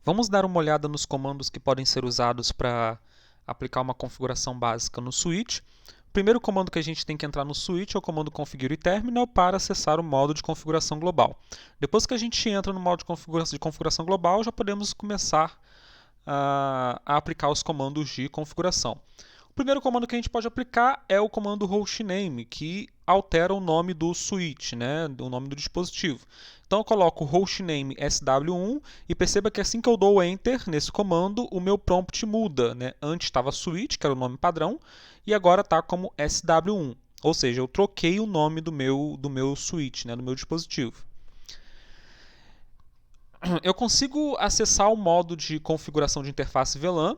Vamos dar uma olhada nos comandos que podem ser usados para aplicar uma configuração básica no switch. O primeiro comando que a gente tem que entrar no switch é o comando configure terminal para acessar o modo de configuração global. Depois que a gente entra no modo de configuração global, já podemos começar a aplicar os comandos de configuração. O primeiro comando que a gente pode aplicar é o comando hostname, que altera o nome do switch, né, o nome do dispositivo. Então eu coloco hostname sw1 e perceba que assim que eu dou o enter nesse comando, o meu prompt muda, né? Antes estava switch, que era o nome padrão, e agora está como sw1. Ou seja, eu troquei o nome do meu switch, né, do meu dispositivo. Eu consigo acessar o modo de configuração de interface VLAN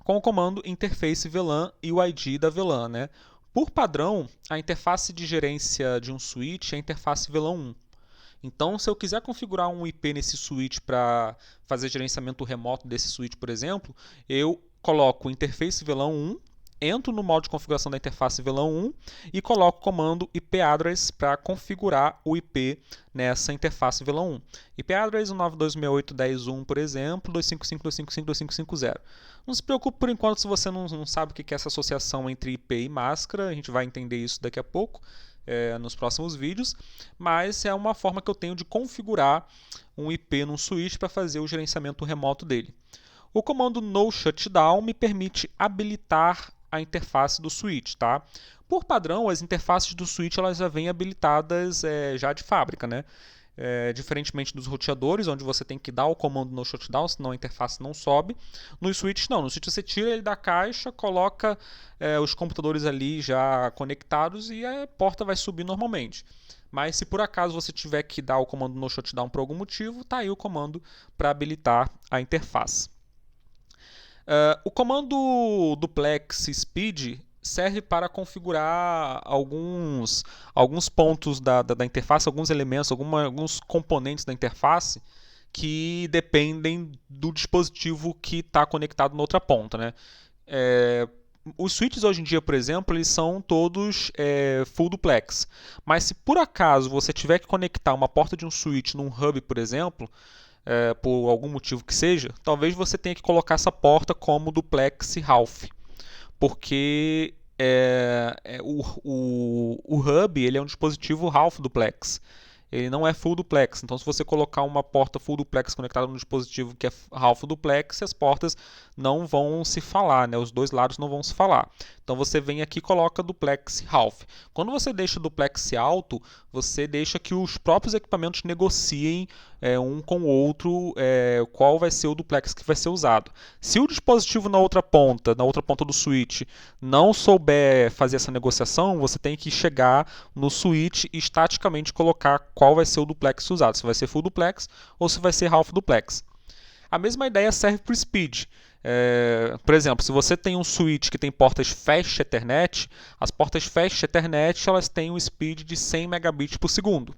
com o comando interface VLAN e o ID da VLAN, né? Por padrão, a interface de gerência de um switch é a interface VLAN 1. Então, se eu quiser configurar um IP nesse switch para fazer gerenciamento remoto desse switch, por exemplo, eu coloco o interface VLAN 1, entro no modo de configuração da interface VLAN 1 e coloco o comando IP address para configurar o IP nessa interface VLAN 1. IP address 192.168.10.1, por exemplo, 255.255.255.0. Não se preocupe por enquanto se você não sabe o que é essa associação entre IP e máscara, a gente vai entender isso daqui a pouco. Nos próximos vídeos, mas é uma forma que eu tenho de configurar um IP num switch para fazer o gerenciamento remoto dele. O comando no shutdown me permite habilitar a interface do switch, tá? Por padrão, as interfaces do switch elas já vêm habilitadas já de fábrica, né? Diferentemente dos roteadores, onde você tem que dar o comando no shutdown, senão a interface não sobe. No switch não, no switch você tira ele da caixa, coloca os computadores ali já conectados e a porta vai subir normalmente. Mas se por acaso você tiver que dar o comando no shutdown por algum motivo, está aí o comando para habilitar a interface. O comando duplex speed serve para configurar alguns pontos da interface, alguns elementos, alguns componentes da interface que dependem do dispositivo que está conectado na outra ponta, né? Os switches hoje em dia, por exemplo, eles são todos full duplex. Mas se por acaso você tiver que conectar uma porta de um switch num hub, por exemplo, por algum motivo que seja, talvez você tenha que colocar essa porta como duplex half, porque o hub ele é um dispositivo half duplex. Ele não é full duplex. Então, se você colocar uma porta full duplex conectada no dispositivo que é half duplex, as portas não vão se falar, né? Os dois lados não vão se falar. Então, você vem aqui e coloca duplex half. Quando você deixa duplex alto, você deixa que os próprios equipamentos negociem um com o outro qual vai ser o duplex que vai ser usado. Se o dispositivo na outra ponta do switch, não souber fazer essa negociação, você tem que chegar no switch e estaticamente colocar qual vai ser o duplex usado, se vai ser full duplex ou se vai ser half duplex. A mesma ideia serve para o speed. Por exemplo, se você tem um switch que tem portas Fast Ethernet, as portas Fast Ethernet elas têm um speed de 100 megabits por segundo.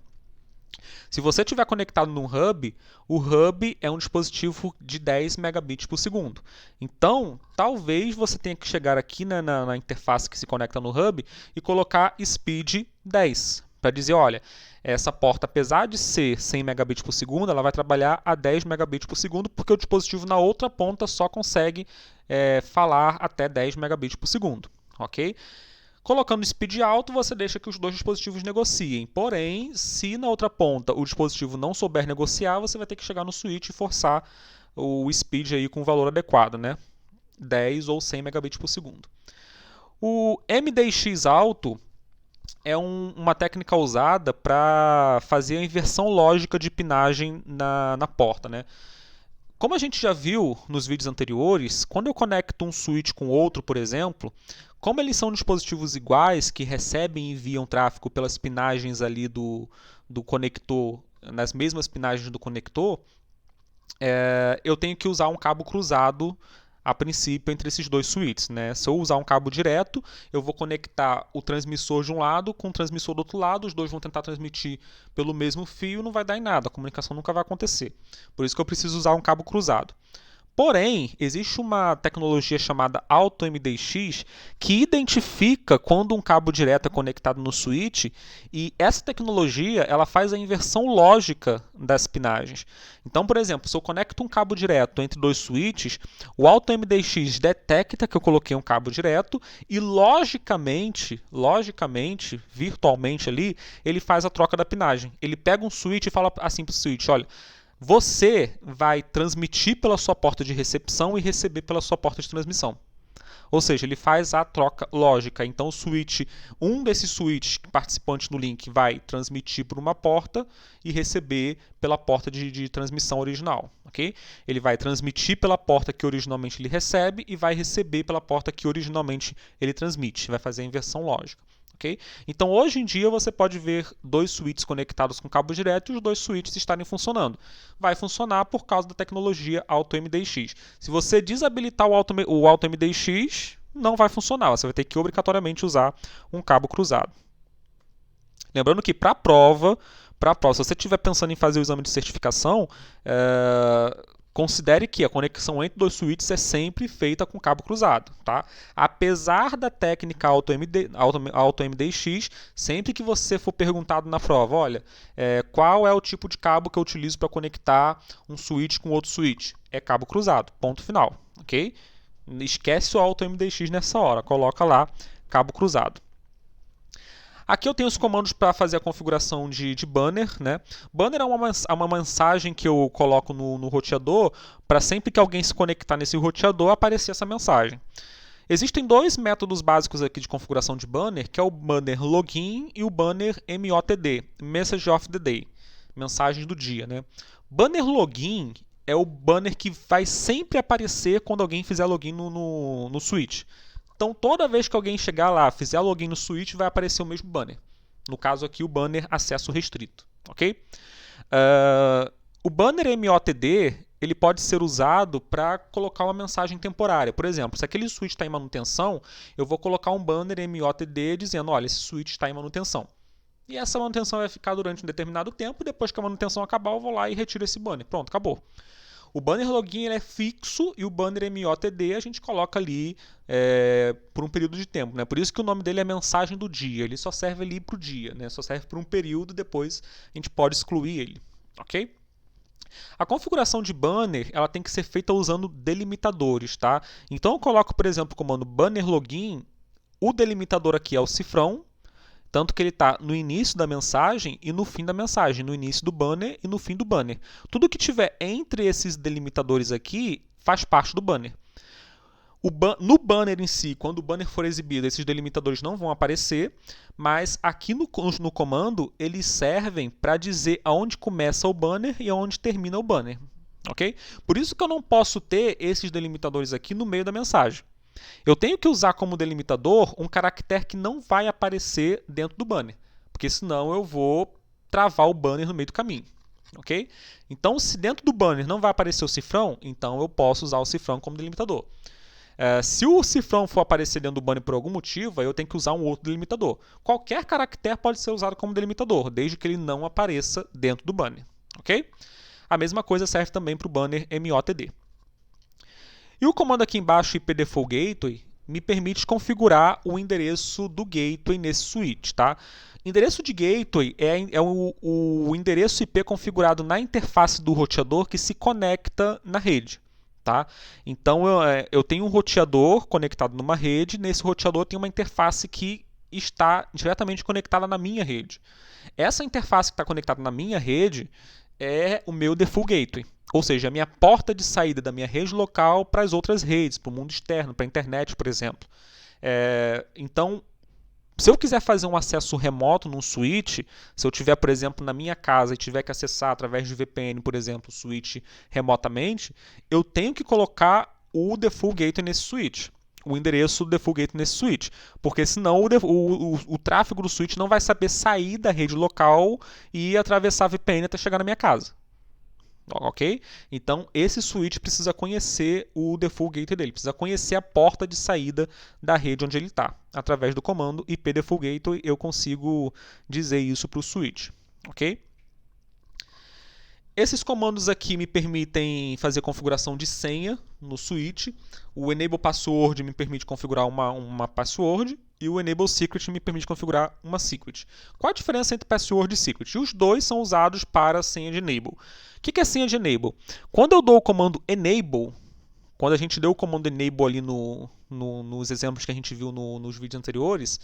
Se você estiver conectado num hub, o hub é um dispositivo de 10 megabits por segundo. Então, talvez você tenha que chegar aqui na interface que se conecta no hub e colocar speed 10, para dizer, olha, essa porta, apesar de ser 100 megabits por segundo, ela vai trabalhar a 10 megabits por segundo, porque o dispositivo na outra ponta só consegue falar até 10 megabits por segundo. Ok? Colocando speed alto, você deixa que os dois dispositivos negociem. Porém, se na outra ponta o dispositivo não souber negociar, você vai ter que chegar no switch e forçar o speed aí com o valor adequado, né? 10 ou 100 megabits por segundo. O MDX alto é uma técnica usada para fazer a inversão lógica de pinagem na porta, né? Como a gente já viu nos vídeos anteriores, quando eu conecto um switch com outro, por exemplo, como eles são dispositivos iguais que recebem e enviam tráfego pelas pinagens ali do conector, nas mesmas pinagens do conector, eu tenho que usar um cabo cruzado a princípio entre esses dois switches, né? Se eu usar um cabo direto, eu vou conectar o transmissor de um lado com o transmissor do outro lado, os dois vão tentar transmitir pelo mesmo fio, não vai dar em nada, a comunicação nunca vai acontecer. Por isso que eu preciso usar um cabo cruzado. Porém, existe uma tecnologia chamada AutoMDX que identifica quando um cabo direto é conectado no switch, e essa tecnologia ela faz a inversão lógica das pinagens. Então, por exemplo, se eu conecto um cabo direto entre dois switches, o AutoMDX detecta que eu coloquei um cabo direto e logicamente, virtualmente ali, ele faz a troca da pinagem. Ele pega um switch e fala assim para o switch, olha, você vai transmitir pela sua porta de recepção e receber pela sua porta de transmissão. Ou seja, ele faz a troca lógica. Então, um desses switches participantes no link vai transmitir por uma porta e receber pela porta de transmissão original. Okay? Ele vai transmitir pela porta que originalmente ele recebe e vai receber pela porta que originalmente ele transmite. Vai fazer a inversão lógica. Okay? Então, hoje em dia, você pode ver dois switches conectados com cabo direto e os dois switches estarem funcionando. Vai funcionar por causa da tecnologia AutoMDX. Se você desabilitar o AutoMDX, não vai funcionar. Você vai ter que obrigatoriamente usar um cabo cruzado. Lembrando que para a prova, se você estiver pensando em fazer o exame de certificação, considere que a conexão entre dois switches é sempre feita com cabo cruzado. Tá? Apesar da técnica AutoMDX, sempre que você for perguntado na prova, olha, qual é o tipo de cabo que eu utilizo para conectar um switch com outro switch? É cabo cruzado, ponto final. Okay? Esquece o AutoMDX nessa hora, coloca lá cabo cruzado. Aqui eu tenho os comandos para fazer a configuração de banner. Né? Banner é uma mensagem que eu coloco no roteador para sempre que alguém se conectar nesse roteador aparecer essa mensagem. Existem dois métodos básicos aqui de configuração de banner, que é o banner login e o banner MOTD, Message of the Day, mensagem do dia. Né? Banner login é o banner que vai sempre aparecer quando alguém fizer login no switch. Então, toda vez que alguém chegar lá, fizer login no switch, vai aparecer o mesmo banner. No caso aqui, o banner acesso restrito. Okay? O banner MOTD ele pode ser usado para colocar uma mensagem temporária. Por exemplo, se aquele switch está em manutenção, eu vou colocar um banner MOTD dizendo, olha, esse switch está em manutenção. E essa manutenção vai ficar durante um determinado tempo, e depois que a manutenção acabar, eu vou lá e retiro esse banner. Pronto, acabou. O banner login ele é fixo e o banner MOTD a gente coloca ali por um período de tempo. Né? Por isso que o nome dele é mensagem do dia. Ele só serve ali para o dia, né? Só serve por um período, depois a gente pode excluir ele. Okay? A configuração de banner ela tem que ser feita usando delimitadores. Tá? Então eu coloco, por exemplo, o comando banner login. O delimitador aqui é o cifrão. Tanto que ele está no início da mensagem e no fim da mensagem, no início do banner e no fim do banner. Tudo que tiver entre esses delimitadores aqui faz parte do banner. No banner em si, quando o banner for exibido, esses delimitadores não vão aparecer, mas aqui no comando eles servem para dizer aonde começa o banner e aonde termina o banner. Okay? Por isso que eu não posso ter esses delimitadores aqui no meio da mensagem. Eu tenho que usar como delimitador um caractere que não vai aparecer dentro do banner, porque senão eu vou travar o banner no meio do caminho. Okay? Então, se dentro do banner não vai aparecer o cifrão, então eu posso usar o cifrão como delimitador. Se o cifrão for aparecer dentro do banner por algum motivo, aí eu tenho que usar um outro delimitador. Qualquer caractere pode ser usado como delimitador, desde que ele não apareça dentro do banner. Okay? A mesma coisa serve também para o banner MOTD. E o comando aqui embaixo, ipdefault gateway, me permite configurar o endereço do gateway nesse switch. Tá? Endereço de gateway é o endereço IP configurado na interface do roteador que se conecta na rede. Tá? Então, eu tenho um roteador conectado numa rede, nesse roteador tem uma interface que está diretamente conectada na minha rede. Essa interface que está conectada na minha rede é o meu default gateway. Ou seja, a minha porta de saída da minha rede local para as outras redes, para o mundo externo, para a internet, por exemplo. Então, se eu quiser fazer um acesso remoto num switch, se eu tiver, por exemplo, na minha casa e tiver que acessar através de VPN, por exemplo, o switch remotamente, eu tenho que colocar o default gateway nesse switch, o endereço do default gateway nesse switch, porque senão o tráfego do switch não vai saber sair da rede local e atravessar a VPN até chegar na minha casa. Ok? Então, esse switch precisa conhecer o default gateway dele, precisa conhecer a porta de saída da rede onde ele está. Através do comando ipdefault gateway, eu consigo dizer isso para o switch. Ok? Esses comandos aqui me permitem fazer configuração de senha no switch. O Enable Password me permite configurar uma password e o Enable Secret me permite configurar uma secret. Qual a diferença entre password e secret? Os dois são usados para senha de enable. O que é senha de enable? Quando eu dou o comando enable, quando a gente deu o comando enable ali nos exemplos que a gente viu nos vídeos anteriores,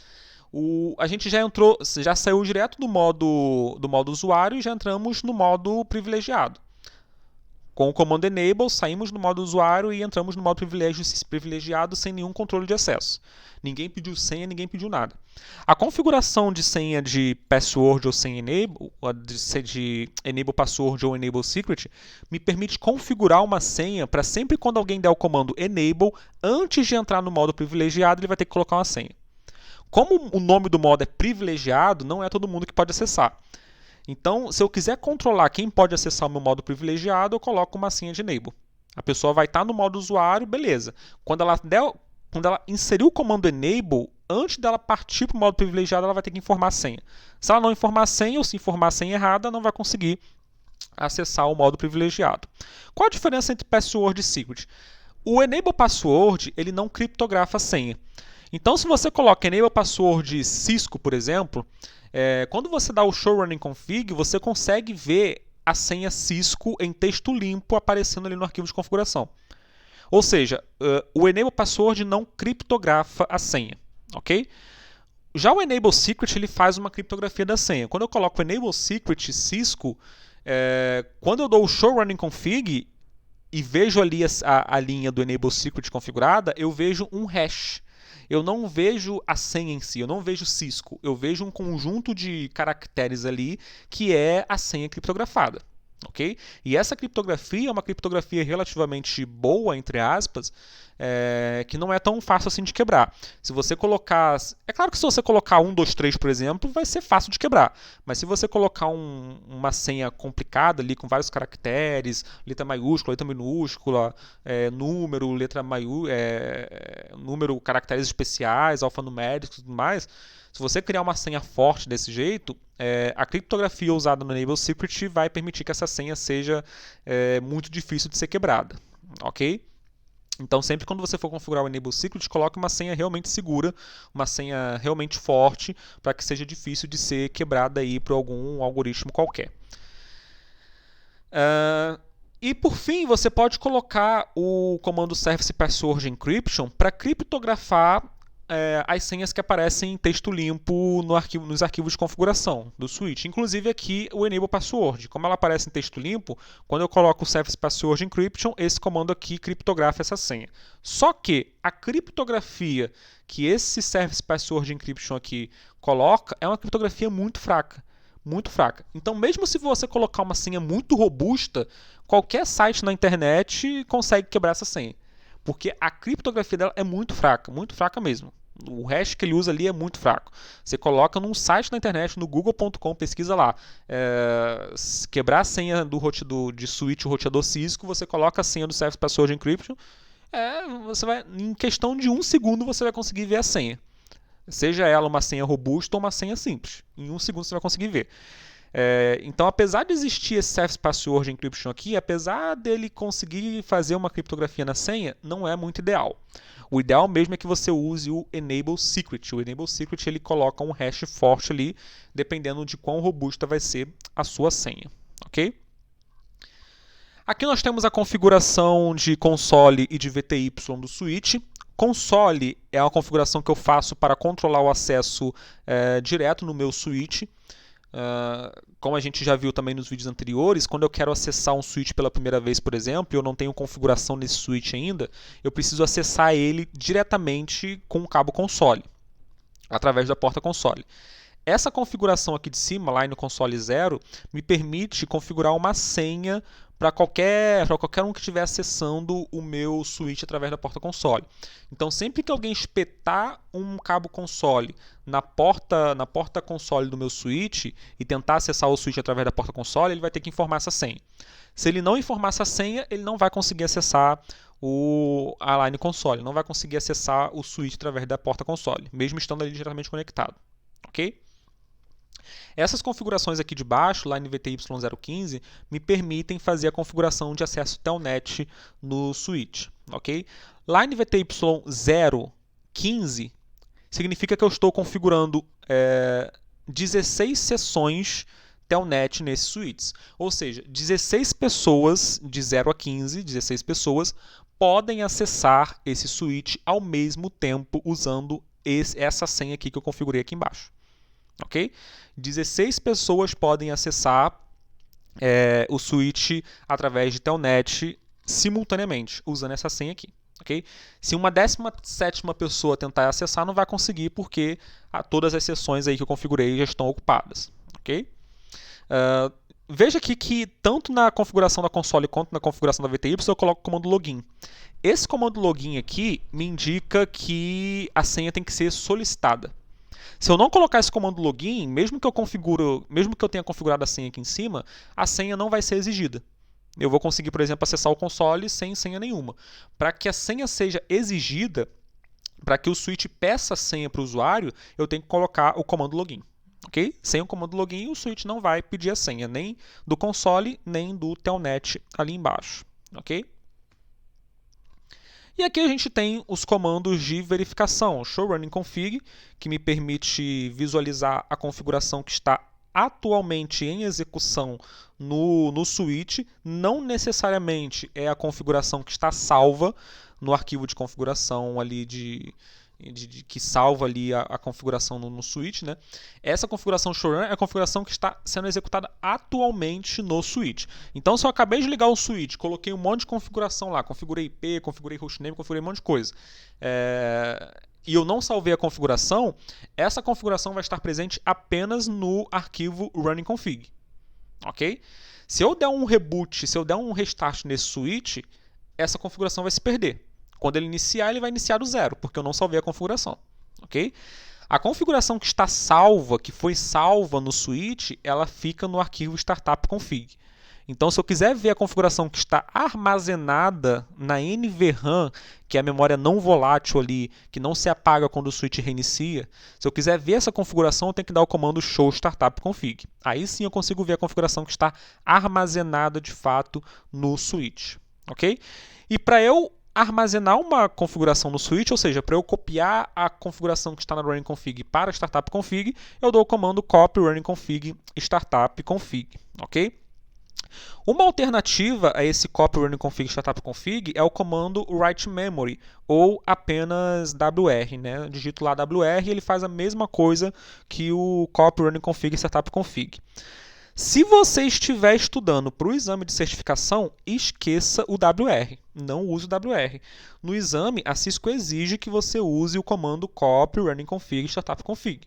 a gente já saiu direto do modo usuário e já entramos no modo privilegiado. Com o comando enable, saímos do modo usuário e entramos no modo privilegiado sem nenhum controle de acesso. Ninguém pediu senha, ninguém pediu nada. A configuração de senha de password ou senha enable, de enable password ou enable secret, me permite configurar uma senha para sempre quando alguém der o comando enable, antes de entrar no modo privilegiado, ele vai ter que colocar uma senha. Como o nome do modo é privilegiado, não é todo mundo que pode acessar. Então, se eu quiser controlar quem pode acessar o meu modo privilegiado, eu coloco uma senha de enable. A pessoa vai estar no modo usuário, beleza. Quando ela inserir o comando enable, antes dela partir para o modo privilegiado, ela vai ter que informar a senha. Se ela não informar a senha, ou se informar a senha errada, não vai conseguir acessar o modo privilegiado. Qual a diferença entre password e secret? O enable password, ele não criptografa a senha. Então, se você coloca enable password Cisco, por exemplo, quando você dá o show running config, você consegue ver a senha Cisco em texto limpo aparecendo ali no arquivo de configuração. Ou seja, o enable password não criptografa a senha, ok? Já o enable secret ele faz uma criptografia da senha. Quando eu coloco o enable secret Cisco, quando eu dou o show running config e vejo ali a linha do enable secret configurada, eu vejo um hash. Eu não vejo a senha em si, eu não vejo Cisco, eu vejo um conjunto de caracteres ali que é a senha criptografada. Okay? E essa criptografia é uma criptografia relativamente boa, entre aspas, que não é tão fácil assim de quebrar. Se você colocar... É claro que se você colocar 1, 2, 3, por exemplo, vai ser fácil de quebrar. Mas se você colocar uma senha complicada ali, com vários caracteres, letra maiúscula, letra minúscula, número, número, caracteres especiais, alfanuméricos e tudo mais, se você criar uma senha forte desse jeito, a criptografia usada no Enable Secret vai permitir que essa senha seja muito difícil de ser quebrada. Ok? Então, sempre quando você for configurar o Enable Secret, coloque uma senha realmente segura, uma senha realmente forte, para que seja difícil de ser quebrada aí por algum algoritmo qualquer. E por fim, você pode colocar o comando Service Password Encryption para criptografar as senhas que aparecem em texto limpo nos arquivos de configuração do switch. Inclusive aqui o Enable Password. Como ela aparece em texto limpo, quando eu coloco o Service Password Encryption, esse comando aqui criptografa essa senha. Só que a criptografia que esse Service Password Encryption aqui coloca é uma criptografia muito fraca. Muito fraca. Então, mesmo se você colocar uma senha muito robusta, qualquer site na internet consegue quebrar essa senha. Porque a criptografia dela é muito fraca mesmo. O hash que ele usa ali é muito fraco. Você coloca num site na internet, no google.com, pesquisa lá, quebrar a senha de switch, o roteador Cisco, você coloca a senha do Service Password Encryption, em questão de 1 segundo você vai conseguir ver a senha. Seja ela uma senha robusta ou uma senha simples. Em 1 segundo você vai conseguir ver. Então, apesar de existir esse Service Password Encryption aqui, apesar dele conseguir fazer uma criptografia na senha, não é muito ideal. O ideal mesmo é que você use o Enable Secret. O Enable Secret ele coloca um hash forte ali, dependendo de quão robusta vai ser a sua senha. Ok? Aqui nós temos a configuração de console e de VTY do switch. Console é uma configuração que eu faço para controlar o acesso direto no meu switch. Como a gente já viu também nos vídeos anteriores, quando eu quero acessar um switch pela primeira vez, por exemplo, e eu não tenho configuração nesse switch ainda, eu preciso acessar ele diretamente com o cabo console, através da porta console. Essa configuração aqui de cima, lá no console 0, me permite configurar uma senha para qualquer um que estiver acessando o meu switch através da porta console. Então, sempre que alguém espetar um cabo console na porta console do meu switch e tentar acessar o switch através da porta console, ele vai ter que informar essa senha. Se ele não informar essa senha, ele não vai conseguir acessar a line console, não vai conseguir acessar o switch através da porta console, mesmo estando ali diretamente conectado. Ok? Essas configurações aqui de baixo, lá no VTY015, me permitem fazer a configuração de acesso Telnet no switch, ok? Lá no VTY015, significa que eu estou configurando 16 sessões Telnet nesses switches. Ou seja, 16 pessoas, de 0 a 15, 16 pessoas, podem acessar esse switch ao mesmo tempo usando essa senha aqui que eu configurei aqui embaixo. Ok? 16 pessoas podem acessar o switch através de Telnet simultaneamente, usando essa senha aqui. Okay? Se uma 17ª pessoa tentar acessar, não vai conseguir, porque todas as sessões aí que eu configurei já estão ocupadas. Okay? Veja aqui que tanto na configuração da console quanto na configuração da VTY eu coloco o comando login. Esse comando login aqui me indica que a senha tem que ser solicitada. Se eu não colocar esse comando login, mesmo que eu tenha configurado a senha aqui em cima, a senha não vai ser exigida. Eu vou conseguir, por exemplo, acessar o console sem senha nenhuma. Para que a senha seja exigida, para que o switch peça a senha para o usuário, eu tenho que colocar o comando login. Okay? Sem o comando login, o switch não vai pedir a senha, nem do console, nem do Telnet ali embaixo. Okay? E aqui a gente tem os comandos de verificação, show running config, que me permite visualizar a configuração que está atualmente em execução no switch. Não necessariamente é a configuração que está salva no arquivo de configuração ali que salva ali a configuração no switch, né? Essa configuração showrun é a configuração que está sendo executada atualmente no switch. Então, se eu acabei de ligar o switch, coloquei um monte de configuração lá, configurei IP, configurei hostname, configurei um monte de coisa, e eu não salvei a configuração, essa configuração vai estar presente apenas no arquivo running config. Ok? Se eu der um reboot, se eu der um restart nesse switch, essa configuração vai se perder. Quando ele iniciar, ele vai iniciar do zero, porque eu não salvei a configuração. Okay? A configuração que está salva, que foi salva no switch, ela fica no arquivo startup config. Então, se eu quiser ver a configuração que está armazenada na NVRAM, que é a memória não volátil ali, que não se apaga quando o switch reinicia, se eu quiser ver essa configuração, eu tenho que dar o comando show startup config. Aí sim eu consigo ver a configuração que está armazenada de fato no switch. Okay? E para eu armazenar uma configuração no switch, ou seja, para eu copiar a configuração que está na running config para a startup config, eu dou o comando copy running config startup config, ok? Uma alternativa a esse copy running config startup config é o comando write memory ou apenas WR, né? Eu digito lá WR e ele faz a mesma coisa que o copy running config startup config. Se você estiver estudando para o exame de certificação, esqueça o WR, não use o WR. No exame, a Cisco exige que você use o comando copy running config startup config.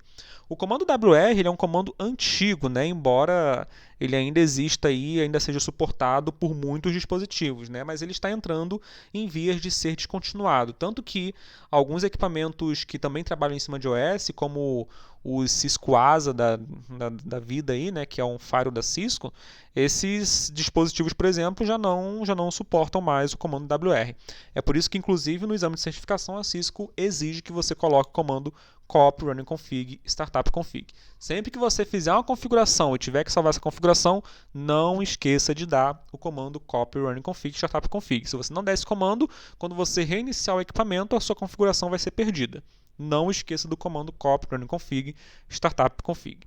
O comando WR ele é um comando antigo, né? Embora ele ainda exista aí, ainda seja suportado por muitos dispositivos, né? Mas ele está entrando em vias de ser descontinuado. Tanto que alguns equipamentos que também trabalham em cima de OS, como o Cisco ASA da vida aí, né, que é um firewall da Cisco, esses dispositivos, por exemplo, já não suportam mais o comando WR. É por isso que, inclusive, no exame de certificação, a Cisco exige que você coloque o comando copy running config startup config. Sempre que você fizer uma configuração e tiver que salvar essa configuração, não esqueça de dar o comando copy running config startup config. Se você não der esse comando, quando você reiniciar o equipamento, a sua configuração vai ser perdida. Não esqueça do comando copy running config startup config.